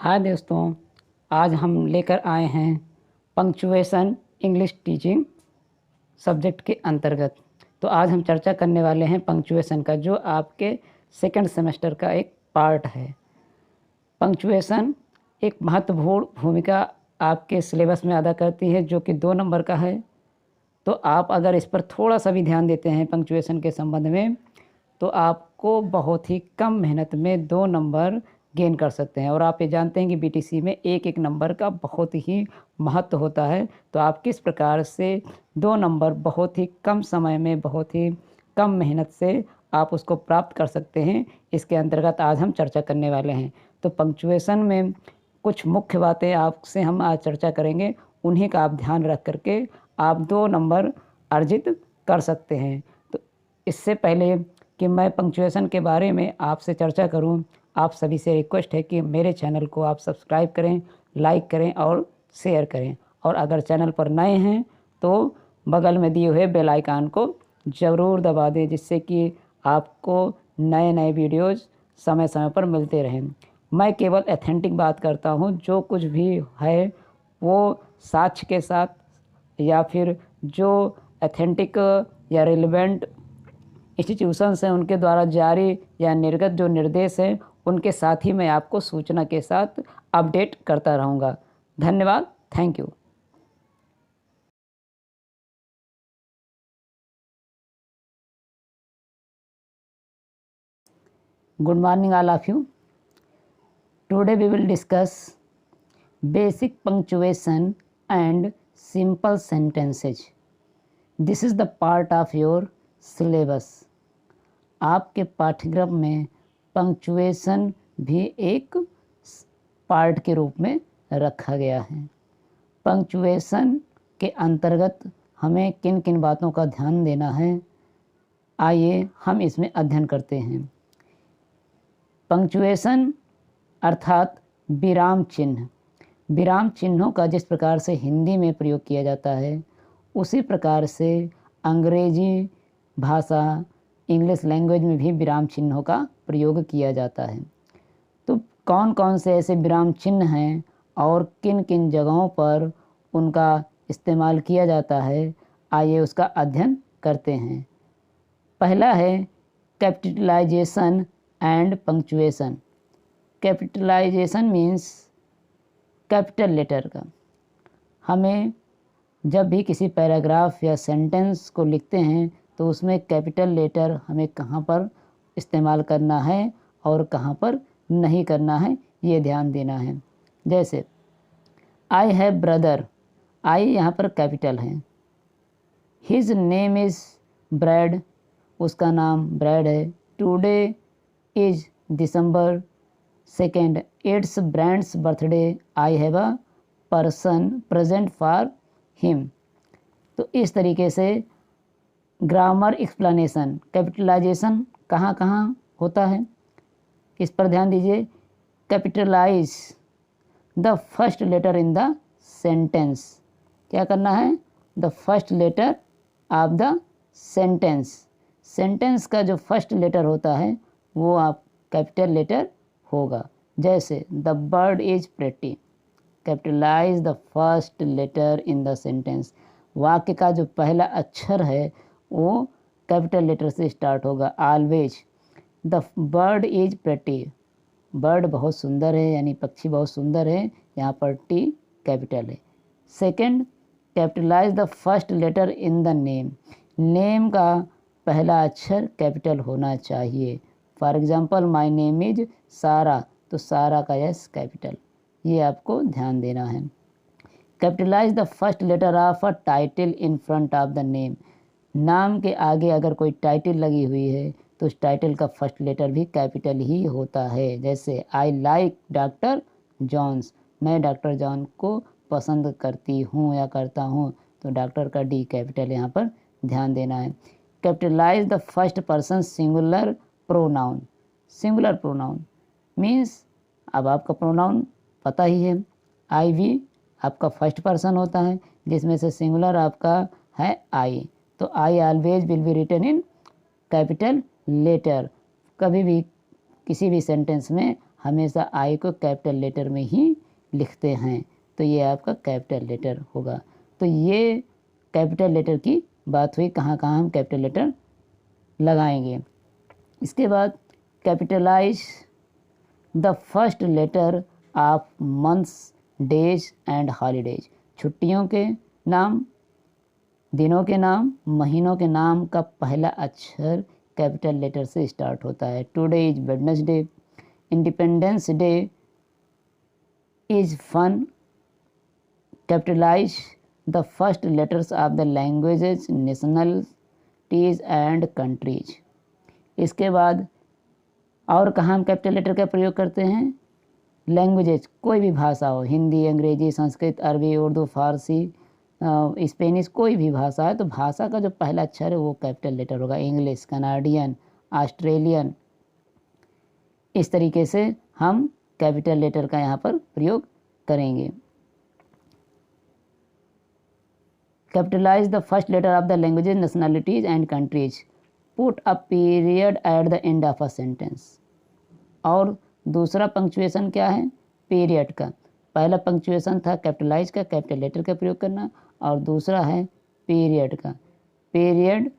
हाय दोस्तों, आज हम लेकर आए हैं पंक्चुएशन इंग्लिश टीचिंग सब्जेक्ट के अंतर्गत। तो आज हम चर्चा करने वाले हैं पंक्चुएशन का, जो आपके सेकंड सेमेस्टर का एक पार्ट है। पंक्चुएशन एक महत्वपूर्ण भूमिका आपके सिलेबस में अदा करती है, जो कि 2 नंबर का है। तो आप अगर इस पर थोड़ा सा भी ध्यान देते हैं पंक्चुएशन के संबंध में, तो आपको बहुत ही कम मेहनत में 2 नंबर गेन कर सकते हैं। और आप ये जानते हैं कि बीटीसी में एक एक नंबर का बहुत ही महत्व होता है। तो आप किस प्रकार से 2 नंबर बहुत ही कम समय में, बहुत ही कम मेहनत से आप उसको प्राप्त कर सकते हैं, इसके अंतर्गत आज हम चर्चा करने वाले हैं। तो पंक्चुएशन में कुछ मुख्य बातें आपसे हम आज चर्चा करेंगे, उन्हीं का आप ध्यान रख करके आप 2 नंबर अर्जित कर सकते हैं। तो इससे पहले कि मैं पंक्चुएशन के बारे में आपसे चर्चा करूं, आप सभी से रिक्वेस्ट है कि मेरे चैनल को आप सब्सक्राइब करें, लाइक करें और शेयर करें। और अगर चैनल पर नए हैं तो बगल में दिए हुए बेल आइकन को ज़रूर दबा दें, जिससे कि आपको नए नए वीडियोज़ समय समय पर मिलते रहें। मैं केवल ऑथेंटिक बात करता हूं, जो कुछ भी है वो साक्ष्य के साथ, या फिर जो ऑथेंटिक या रिलेवेंट इंस्टीट्यूशंस हैं उनके द्वारा जारी या निर्गत जो निर्देश हैं, उनके साथ ही मैं आपको सूचना के साथ अपडेट करता रहूँगा। धन्यवाद। Thank you. Good morning all of you. Today we will discuss basic punctuation and simple sentences. This is the part of your syllabus. आपके पाठ्यक्रम में पंक्चुएशन भी एक पार्ट के रूप में रखा गया है। पंक्चुएशन के अंतर्गत हमें किन किन बातों का ध्यान देना है, आइए हम इसमें अध्ययन करते हैं। पंक्चुएशन अर्थात विराम चिन्ह। विराम चिन्हों का जिस प्रकार से हिंदी में प्रयोग किया जाता है, उसी प्रकार से अंग्रेजी भाषा, इंग्लिश लैंग्वेज में भी विराम चिन्हों का प्रयोग किया जाता है। तो कौन कौन से ऐसे विराम चिन्ह हैं और किन किन जगहों पर उनका इस्तेमाल किया जाता है, आइए उसका अध्ययन करते हैं। पहला है capitalization and punctuation. Capitalization means capital letter का। हमें जब भी किसी पैराग्राफ या सेंटेंस को लिखते हैं तो उसमें कैपिटल लेटर हमें कहाँ पर इस्तेमाल करना है और कहाँ पर नहीं करना है, ये ध्यान देना है। जैसे आई हैव ब्रदर, आई यहाँ पर कैपिटल है। हिज नेम इज़ ब्रैड, उसका नाम ब्रैड है। Today is December 2nd, it's brands birthday, I have a person present for him. तो इस तरीके से ग्रामर एक्सप्लेनेशन, कैपिटलाइजेशन कहाँ कहाँ होता है, इस पर ध्यान दीजिए। Capitalize the first letter in the sentence. क्या करना है? The first letter of the sentence. Sentence का जो फर्स्ट लेटर होता है वो आप कैपिटल लेटर होगा। जैसे the bird is pretty, capitalize the first letter in the sentence. वाक्य का जो पहला अक्षर है वो कैपिटल लेटर से स्टार्ट होगा। Always the bird is pretty, bird बहुत सुंदर है, यानी पक्षी बहुत सुंदर है, यहाँ पर टी कैपिटल है। Second, capitalize the first letter in the name. Name का पहला अक्षर कैपिटल होना चाहिए। For example my name is Sara, तो सारा का एस कैपिटल, ये आपको ध्यान देना है। Capitalize the first letter of a title in front of the name. नाम के आगे अगर कोई टाइटल लगी हुई है तो उस टाइटल का फर्स्ट लेटर भी कैपिटल ही होता है। जैसे आई लाइक डॉक्टर जॉन्स, मैं डॉक्टर जॉन को पसंद करती हूँ या करता हूँ, तो डॉक्टर का डी कैपिटल यहाँ पर ध्यान देना है। Capitalize the first person singular pronoun. Singular pronoun means, अब आपका प्रोनाउन पता ही है, आई वी आपका फर्स्ट पर्सन होता है, जिसमें से सिंगुलर आपका है आई। तो I always will be written in capital letter. कभी भी किसी भी सेंटेंस में हमेशा आई को कैपिटल लेटर में ही लिखते हैं, तो ये आपका कैपिटल लेटर होगा। तो ये कैपिटल लेटर की बात हुई, कहाँ कहाँ हम कैपिटल लेटर लगाएंगे। इसके बाद capitalize the first letter of months, days and holidays. छुट्टियों के नाम, दिनों के नाम, महीनों के नाम का पहला अक्षर कैपिटल लेटर से स्टार्ट होता है। Today is Wednesday, Independence Day is fun. Capitalize the first letters of the languages, nationalities and countries. इसके बाद और कहाँ हम कैपिटल लेटर का प्रयोग करते हैं? लैंग्वेजेज, कोई भी भाषा हो, हिंदी, अंग्रेजी, संस्कृत, अरबी, उर्दू, फारसी, स्पेनिश, कोई भी भाषा है तो भाषा का जो पहला अक्षर है वो कैपिटल लेटर होगा। इंग्लिश, कनाडियन, ऑस्ट्रेलियन, इस तरीके से हम कैपिटल लेटर का यहाँ पर प्रयोग करेंगे। Capitalize the first letter of the languages, nationalities and countries. Put a period at the end of a sentence. और दूसरा पंक्चुएशन क्या है? पीरियड का। पहला पंक्चुएशन था कैपिटलाइज का, कैपिटल लेटर का प्रयोग करना, और दूसरा है पीरियड का। Period,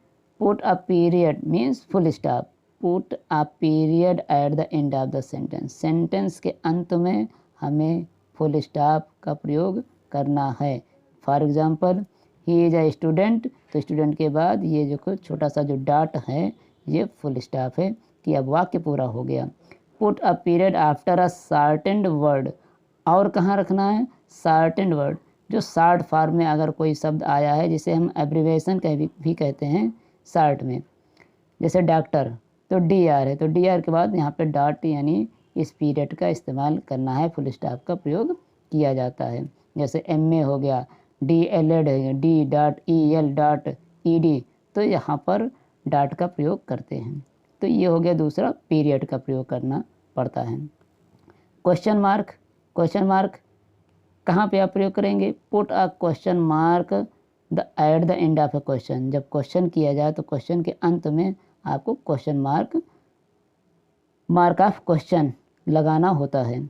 put a period means full stop. Put a period at the end of the sentence. Sentence के अंत में हमें फुल स्टॉप का प्रयोग करना है। For example, he is a student, तो स्टूडेंट के बाद ये जो छोटा सा जो डॉट है ये फुल स्टॉप है कि अब वाक्य पूरा हो गया। Put a period after a shortened word. और कहाँ रखना है? शॉर्टेंड वर्ड, जो शॉर्ट फॉर्म में अगर कोई शब्द आया है, जिसे हम एब्रीवेशन भी कहते हैं शॉर्ट में, जैसे डॉक्टर, तो डी आर है, तो डी आर के बाद यहाँ पे डॉट यानी इस पीरियड का इस्तेमाल करना है, फुल स्टॉप का प्रयोग किया जाता है। जैसे एम ए हो गया, डी एल एड है, D dot E L dot E D, तो यहाँ पर डॉट का प्रयोग करते हैं। तो ये हो गया दूसरा, पीरियड का प्रयोग करना पड़ता है। क्वेश्चन मार्क, क्वेश्चन मार्क कहाँ पे आप प्रयोग करेंगे? Put a question mark the at the end of a question. जब क्वेश्चन किया जाए तो क्वेश्चन के अंत में आपको question mark, mark of question लगाना होता है।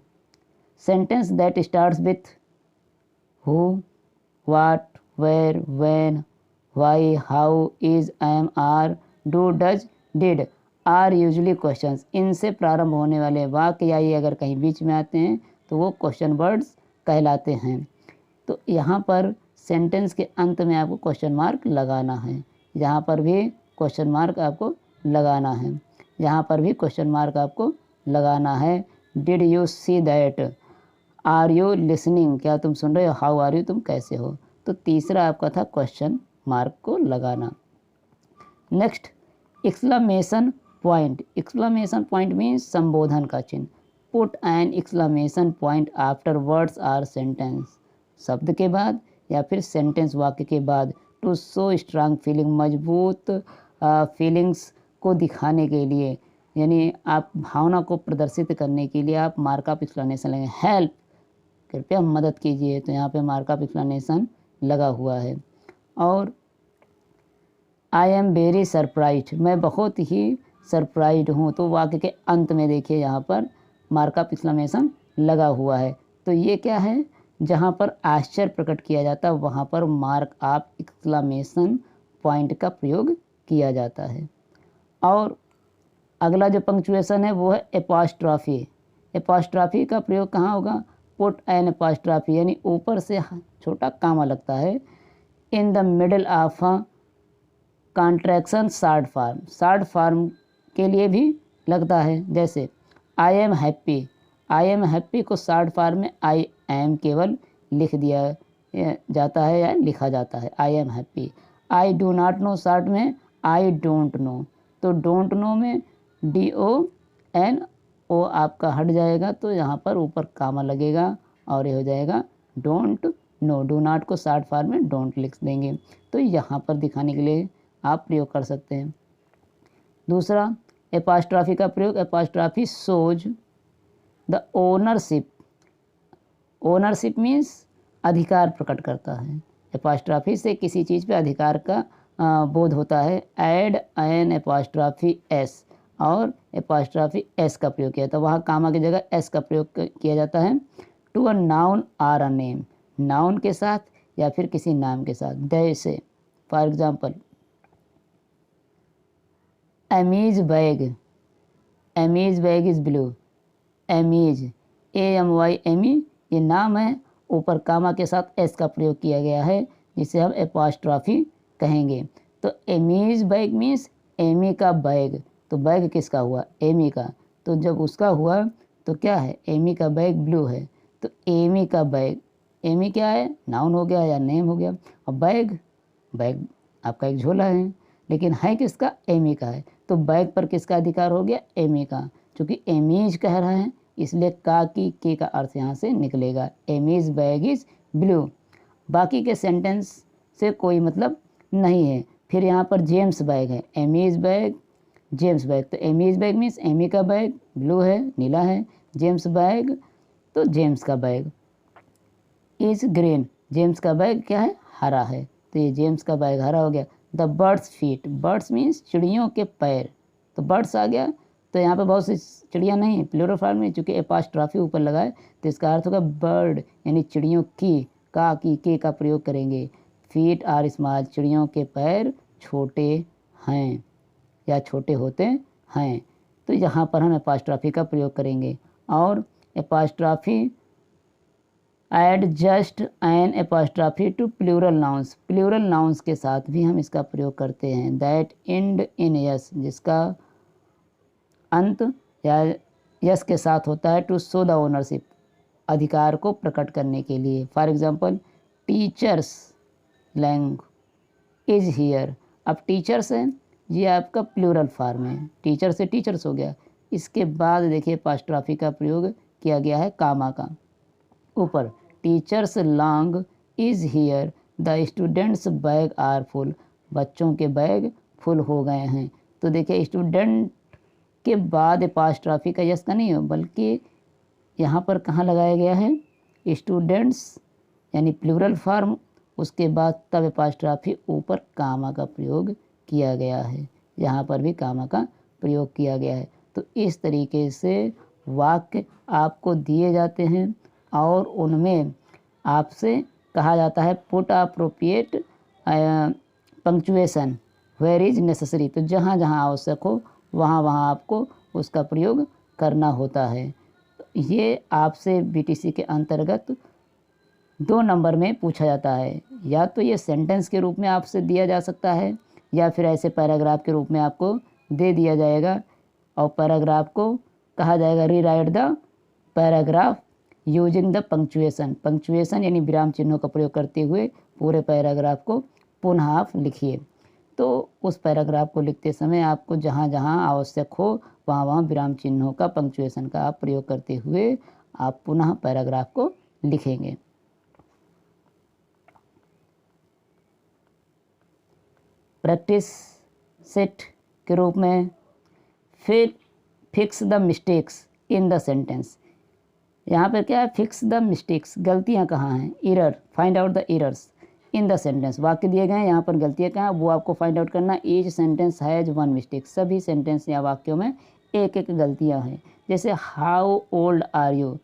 Sentence that starts with who, what, where, when, why, how, is, am, are, do, does, did or usually questions. इनसे प्रारंभ होने वाले वाक्य या ये अगर कहीं बीच में आते हैं तो वो क्वेश्चन वर्ड्स कहलाते हैं। तो यहाँ पर सेंटेंस के अंत में आपको क्वेश्चन मार्क लगाना है। यहाँ पर भी क्वेश्चन मार्क आपको लगाना है, यहाँ पर भी क्वेश्चन मार्क आपको लगाना है। Did you see that, are you listening, क्या तुम सुन रहे हो, हाउ आर यू, तुम कैसे हो। तो तीसरा आपका था क्वेश्चन मार्क को लगाना। Next, exclamation point. Exclamation point means संबोधन का चिन्ह। Put an exclamation point after words or sentence. शब्द के बाद या फिर सेंटेंस वाक्य के बाद। टू शो स्ट्रांग फीलिंग, मजबूत फीलिंग्स को दिखाने के लिए, यानी आप भावना को प्रदर्शित करने के लिए आप मार्क ऑफ एक्सक्लेमेशन लेंगे। हेल्प, कृपया मदद कीजिए, तो यहाँ पे मार्क ऑफ एक्सक्लेमेशन लगा हुआ है। और आई एम वेरी सरप्राइज्ड, मैं बहुत ही सरप्राइज्ड हूँ, तो वाक्य के अंत में देखिए यहाँ पर मार्क ऑफ एक्सक्लेमेशन लगा हुआ है। तो ये क्या है? जहाँ पर आश्चर्य प्रकट किया जाता है वहाँ पर मार्क ऑफ एक्सक्लेमेशन पॉइंट का प्रयोग किया जाता है। और अगला जो पंक्चुएशन है वो है एपॉस्ट्रॉफी। एपॉस्ट्रॉफी का प्रयोग कहाँ होगा? पुट एन एपॉस्ट्रॉफी, यानी ऊपर से छोटा कामा लगता है, in the middle of a contraction short form. Short form के लिए भी लगता है, जैसे I am happy. I am happy को शॉर्ट फॉर्म में आई एम केवल लिख दिया जाता है या लिखा जाता है, I am happy. I do not know short में आई डोंट नो, तो डोंट नो में डी ओ एन ओ आपका हट जाएगा, तो यहाँ पर ऊपर कामा लगेगा और ये हो जाएगा डोंट नो। डू नॉट को शॉर्ट फॉर्म में डोंट लिख देंगे, तो यहाँ पर दिखाने के लिए आप प्रयोग कर सकते हैं। दूसरा, एपॉस्ट्रॉफी का प्रयोग। Apostrophe shows the ownership. Ownership means अधिकार प्रकट करता है। एपॉस्ट्रॉफी से किसी चीज़ पे अधिकार का बोध होता है। ऐड एन एपॉस्ट्रॉफी एस, और एपॉस्ट्रॉफी एस का प्रयोग किया, तो वहाँ कामा की जगह एस का प्रयोग किया जाता है। To a noun or a name, noun के साथ या फिर किसी नाम के साथ। जैसे for example Amy's bag, Amy's bag is blue, Amy's AMY Amy ये नाम है, ऊपर कामा के साथ एस का प्रयोग किया गया है जिसे हम एपॉस्ट्रॉफी कहेंगे। तो एमीज बैग मीन्स एमी का बैग, तो बैग किसका हुआ, एमी का, तो जब उसका हुआ तो क्या है, एमी का बैग ब्लू है, तो एमी का बैग, एमी क्या है, नाउन हो गया या नेम हो गया, और बैग, बैग आपका एक झोला है, लेकिन है किसका, एमी का है, तो बैग पर किसका अधिकार हो गया, एमी का। क्योंकि एमीज कह रहा है इसलिए का की के का अर्थ यहाँ से निकलेगा, एमीज बैग इज ब्लू। बाकी के सेंटेंस से कोई मतलब नहीं है। फिर यहाँ पर जेम्स बैग है, एमीज बैग, जेम्स बैग, तो एमीज बैग मीन्स एमी का बैग ब्लू है, नीला है, जेम्स बैग तो जेम्स का बैग इज ग्रीन, जेम्स का बैग क्या है, हरा है, तो ये जेम्स का बैग हरा हो गया। The birds feet, birds means चिड़ियों के पैर, तो बर्ड्स आ गया, तो यहाँ पे बहुत सी चिड़ियाँ नहीं है, प्लूरल फॉर्म में, चूँकि एपॉस्ट्रॉफी ऊपर लगा है तो इसका अर्थ होगा बर्ड, यानी चिड़ियों की, का की के का प्रयोग करेंगे। फीट आर स्मॉल, चिड़ियों के पैर छोटे हैं या छोटे होते हैं, तो यहाँ पर हम एपॉस्ट्रॉफी का प्रयोग करेंगे। और apostrophe add just an apostrophe to plural nouns, plural nouns के साथ भी हम इसका प्रयोग करते हैं। दैट एंड इन यस, जिसका अंत या यस के साथ होता है, टू शो द ओनरशिप, अधिकार को प्रकट करने के लिए। For example teachers lounge is here, अब टीचर्स है ये आपका प्लूरल फॉर्म है, टीचर से टीचर्स हो गया। इसके बाद देखिए एपॉस्ट्रॉफी का प्रयोग किया गया है कामा का, ऊपर teachers lounge is here, the students bag are full, बच्चों के बैग फुल हो गए हैं। तो देखिए स्टूडेंट के बाद एपॉस्ट्रॉफी का यस का नहीं हो, बल्कि यहाँ पर कहाँ लगाया गया है, स्टूडेंट्स यानी प्लूरल फॉर्म, उसके बाद तब एपॉस्ट्रॉफी ऊपर कामा का प्रयोग किया गया है, यहाँ पर भी कामा का प्रयोग किया गया है। तो इस तरीके से वाक्य आपको दिए जाते हैं और उनमें आपसे कहा जाता है put appropriate punctuation where is necessary, तो जहाँ जहाँ आवश्यक हो वहाँ वहाँ आपको उसका प्रयोग करना होता है। ये आपसे BTC के अंतर्गत 2 नंबर में पूछा जाता है, या तो ये सेंटेंस के रूप में आपसे दिया जा सकता है या फिर ऐसे पैराग्राफ के रूप में आपको दे दिया जाएगा, और पैराग्राफ को कहा जाएगा rewrite the paragraph using the punctuation, punctuation यानी विराम चिन्हों का प्रयोग करते हुए पूरे पैराग्राफ को पुनः आप लिखिए। तो उस पैराग्राफ को लिखते समय आपको जहाँ जहाँ आवश्यक हो वहाँ वहाँ विराम चिन्हों का, पंक्चुएशन का आप प्रयोग करते हुए आप पुनः पैराग्राफ को लिखेंगे। प्रैक्टिस सेट के रूप में फिर fix the mistakes in the sentence, यहाँ पर क्या है, फिक्स द मिस्टेक्स, गलतियाँ कहाँ हैं, error, find out the errors in the sentence, वाक्य दिए गए हैं यहाँ पर गलतियाँ कहाँ वो आपको फाइंड आउट करना। Each sentence has one mistake, सभी सेंटेंस या वाक्यों में एक एक गलतियाँ हैं। जैसे हाउ ओल्ड आर यू,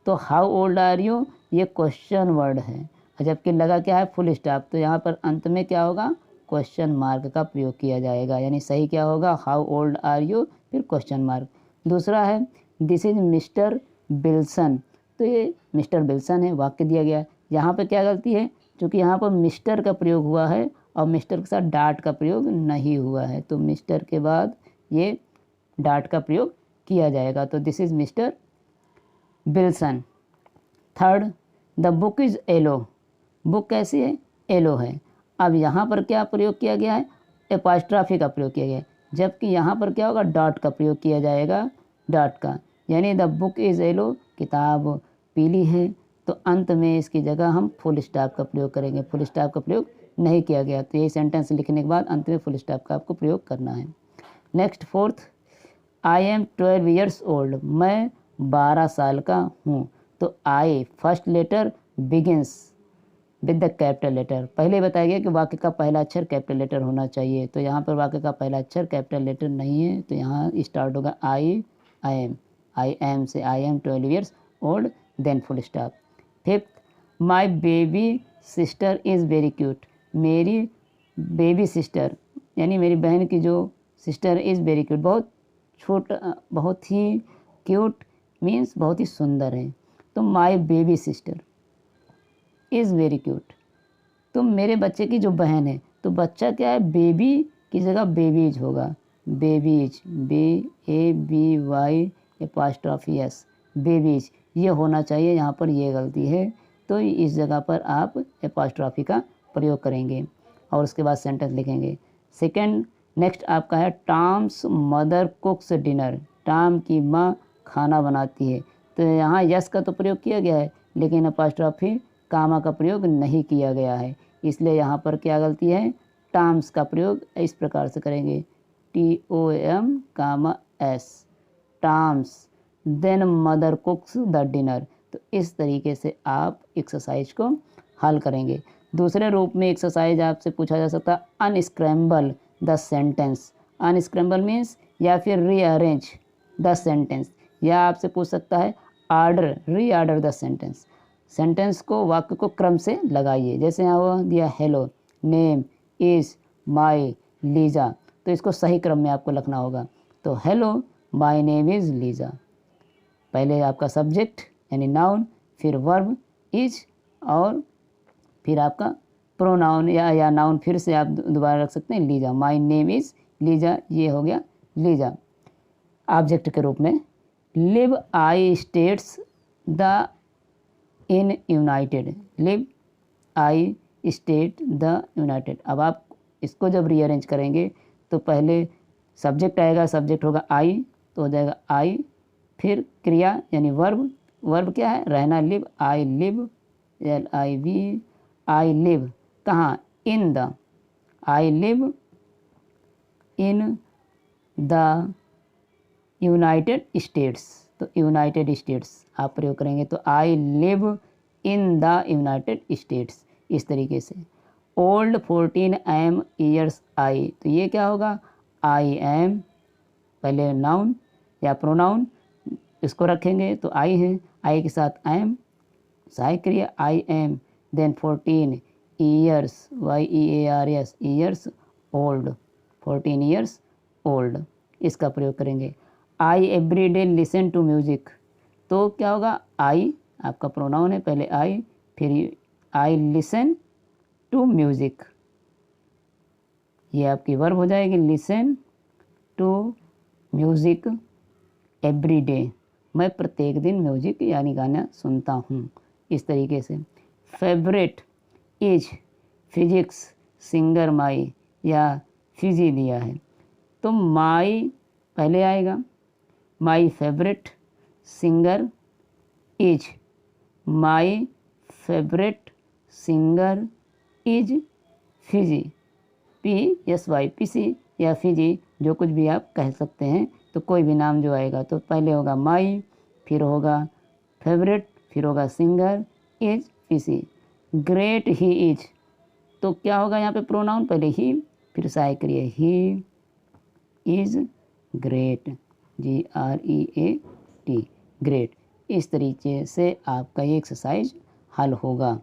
तो हाउ ओल्ड आर यू ये क्वेश्चन वर्ड है, जबकि लगा क्या है, फुल स्टॉप, तो यहाँ पर अंत में क्या होगा, क्वेश्चन मार्क का प्रयोग किया जाएगा, यानी सही क्या होगा, हाउ ओल्ड आर यू फिर क्वेश्चन मार्क। दूसरा है दिस इज मिस्टर बिल्सन, तो ये मिस्टर बिल्सन है, वाक्य दिया गया, यहाँ पे क्या गलती है, क्योंकि यहाँ पर मिस्टर का प्रयोग हुआ है और मिस्टर के साथ डाट का प्रयोग नहीं हुआ है, तो मिस्टर के बाद ये डाट का प्रयोग किया जाएगा, तो this is mister Bilson. Third the book is yellow, book कैसी है, येलो है। अब यहाँ पर क्या प्रयोग किया गया है, एपॉस्ट्रॉफी का प्रयोग किया गया है, जबकि यहाँ पर क्या होगा, डॉट का प्रयोग किया जाएगा, डॉट का, यानी द बुक इज़ येलो, किताब पीली है, तो अंत में इसकी जगह हम फुल स्टॉप का प्रयोग करेंगे, फुल स्टॉप का प्रयोग नहीं किया गया, तो यही सेंटेंस लिखने के बाद अंत में फुल स्टॉप का आपको प्रयोग करना है। Next fourth, I am 12 years old, मैं 12 साल का हूँ, तो I first letter begins with the capital letter. पहले बताया गया कि वाक्य का पहला अक्षर कैपिटल लेटर होना चाहिए, तो यहाँ पर वाक्य का पहला अक्षर कैपिटल लेटर नहीं है, तो यहाँ स्टार्ट होगा आई एम से I am 12 years old, then full stop. Fifth, my baby sister is very cute. मेरी बेबी सिस्टर यानी मेरी बहन की जो सिस्टर इज़ वेरी क्यूट, बहुत छोटा, बहुत ही क्यूट मीन्स बहुत ही सुंदर है। तो माई baby sister is very cute, तो मेरे बच्चे की जो बहन है, तो बच्चा क्या है, बेबी की जगह बेबीज होगा, बेबीज, BABY', बेबीज ये होना चाहिए, यहाँ पर ये गलती है, तो इस जगह पर आप एपॉस्ट्रॉफी का प्रयोग करेंगे और उसके बाद सेंटेंस लिखेंगे। सेकंड, नेक्स्ट आपका है टॉम्स मदर कुक्स डिनर। टॉम की माँ खाना बनाती है, तो यहाँ यस का तो प्रयोग किया गया है, लेकिन एपॉस्ट्रॉफी कामा का प्रयोग नहीं किया गया है, इसलिए यहाँ पर क्या गलती है, टॉम्स का प्रयोग इस प्रकार से करेंगे, TOM, Tom's, then mother cooks the dinner. तो इस तरीके से आप एक्सरसाइज को हल करेंगे। दूसरे रूप में एक्सरसाइज आपसे पूछा जा सकता है unscramble the sentence. Unscramble means या फिर रीअरेंज द सेंटेंस, या आपसे पूछ सकता है रीऑर्डर द सेंटेंस। सेंटेंस को, वाक्य को क्रम से लगाइए। जैसे यहाँ वो दिया hello, name is my Lisa, तो इसको सही क्रम में आपको लिखना होगा। तो hello my name is Lisa, पहले आपका सब्जेक्ट यानी नाउन, फिर वर्ब इज, और फिर आपका प्रोनाउन या नाउन फिर से आप दोबारा रख सकते हैं Lisa, my name is Lisa, ये हो गया लीजा। ऑब्जेक्ट के रूप में live I states the in United, live I state the United. अब आप इसको जब रीअरेंज करेंगे तो पहले सब्जेक्ट आएगा, सब्जेक्ट होगा आई, तो हो जाएगा आई, फिर क्रिया यानी वर्ब क्या है, रहना, live, I live, LIV, I live कहाँ, in the, I live in the United States, तो यूनाइटेड स्टेट्स आप प्रयोग करेंगे, तो I live in the United States, इस तरीके से। ओल्ड 14 एम ईयर्स आई, तो ये क्या होगा, आई एम, पहले नाउन या प्रोनाउन इसको रखेंगे, तो आई है, आई के साथ एम, सहायक क्रिया I am, then 14 years, YEARS years, old, 14 years old, इसका प्रयोग करेंगे। I every day listen to music, तो क्या होगा, आई आपका प्रोनाउन है, पहले आई, फिर आई लिसन टू म्यूज़िक, ये आपकी वर्ब हो जाएगी, listen to music every day, मैं प्रत्येक दिन म्यूज़िक यानी गाना सुनता हूँ, इस तरीके से। फेवरेट इज फिजिक्स सिंगर माई, या फिजी दिया है, तो माई पहले आएगा, my favourite singer is, my favourite singer is Fiji, PSY, पिसी या फिजी, जो कुछ भी आप कह सकते हैं, तो कोई भी नाम जो आएगा, तो पहले होगा माई, फिर होगा फेवरेट, फिर होगा singer is Fiji. Great he is, तो क्या होगा यहाँ पे प्रोनाउन, पहले ही, फिर सहायक क्रिया he is great, GREAT, great. इस तरीके से आपका ये एक्सरसाइज हल होगा।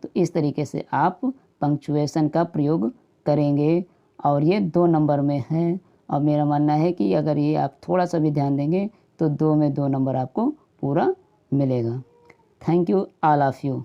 तो इस तरीके से आप पंक्चुएशन का प्रयोग करेंगे, और ये 2 नंबर में है, और मेरा मानना है कि अगर ये आप थोड़ा सा भी ध्यान देंगे तो 2 में 2 नंबर आपको पूरा मिलेगा। Thank you all of you.